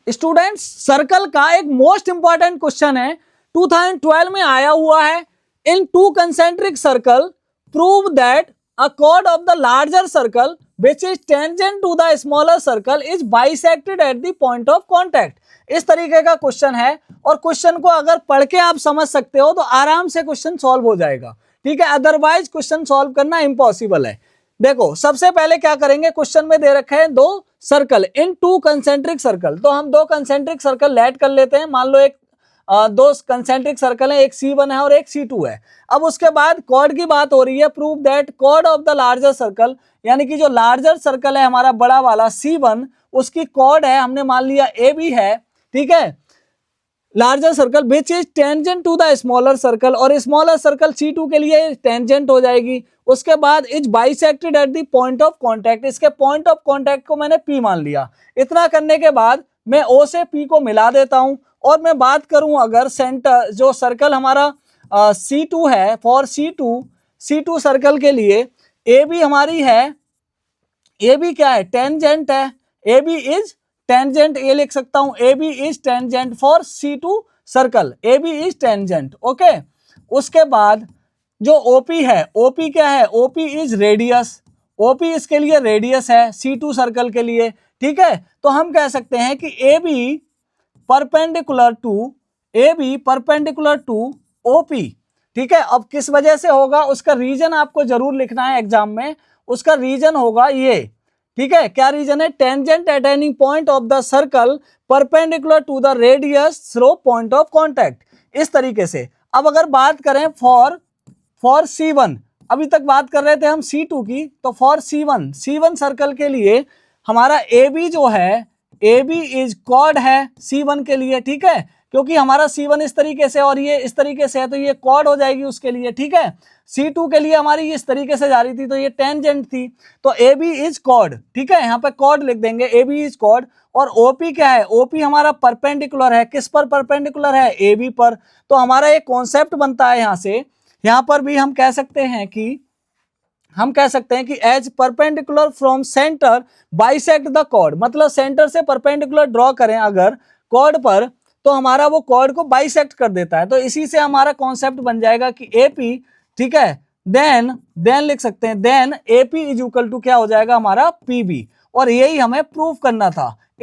Students circle का एक most important question है, 2012 में आया हुआ है। In two concentric circle prove that a chord of the larger circle which is tangent to the smaller circle is bisected at the point of contact। इस तरीके का क्वेश्चन है और क्वेश्चन को अगर पढ़ के आप समझ सकते हो तो आराम से क्वेश्चन सॉल्व हो जाएगा, ठीक है। अदरवाइज क्वेश्चन सॉल्व करना इम्पॉसिबल है। देखो सबसे पहले क्या करेंगे, क्वेश्चन में दे रखे हैं दो सर्कल इन टू कंसेंट्रिक सर्कल, तो हम दो कंसेंट्रिक सर्कल लेट कर लेते हैं। मान लो एक दो कंसेंट्रिक सर्कल है, एक C1 है और एक C2 है। अब उसके बाद कॉर्ड की बात हो रही है, prove that chord of the larger circle, यानी कि जो लार्जर सर्कल है हमारा बड़ा वाला C1, उसकी कॉर्ड है हमने मान लिया AB है, ठीक है। Larger circle which is tangent to the smaller circle, और स्मॉलर सर्कल C2 के लिए टेंजेंट हो जाएगी। उसके बाद is bisected at the point of contact, इसके पॉइंट ऑफ कांटेक्ट को मैंने P मान लिया। इतना करने के बाद मैं O से P को मिला देता हूं और मैं बात करूं अगर सेंटर जो सर्कल हमारा C2 है, फॉर C2 सर्कल के लिए AB हमारी है, AB क्या है, टेंजेंट है। AB इज टेंजेंट, ये लिख सकता हूं AB is tangent for C2 circle, AB is tangent, okay. उसके बाद जो OP है, OP क्या है, OP इज रेडियस, OP इसके लिए रेडियस है C2 सर्कल के लिए, ठीक है। तो हम कह सकते हैं कि AB परपेंडिकुलर टू OP, ठीक है। अब किस वजह से होगा उसका रीजन आपको जरूर लिखना है एग्जाम में, उसका रीजन होगा ये, ठीक है। क्या रीजन है, tangent at any point of the circle perpendicular to the radius through point of contact, इस तरीके से। अब अगर बात करें फॉर C1, अभी तक बात कर रहे थे हम C2 की, तो फॉर C1 सर्कल के लिए हमारा AB जो है, AB इज कॉर्ड है C1 के लिए, ठीक है। क्योंकि हमारा C1 इस तरीके से और ये इस तरीके से है तो ये कॉर्ड हो जाएगी उसके लिए, ठीक है। C2 के लिए हमारी इस तरीके से जा रही थी तो ये टेंजेंट थी, तो AB इज कॉर्ड, ठीक है। यहाँ पे कॉर्ड लिख देंगे, AB इज कॉर्ड। और OP क्या है, OP हमारा परपेंडिकुलर है, किस पर परपेंडिकुलर है, AB पर। तो हमारा एक कॉन्सेप्ट बनता है यहाँ से, यहाँ पर भी हम कह सकते हैं कि as perpendicular from centre bisect the chord, मतलब सेंटर से परपेंडिकुलर ड्रॉ करें अगर कॉर्ड पर तो हमारा वो कॉर्ड को बाइसेक्ट कर देता है। तो इसी से हमारा कॉन्सेप्ट बन जाएगा कि AP, ठीक है, देन लिख सकते हैं, then AP is equal to क्या हो जाएगा हमारा PB, और यही हमें प्रूव करना था।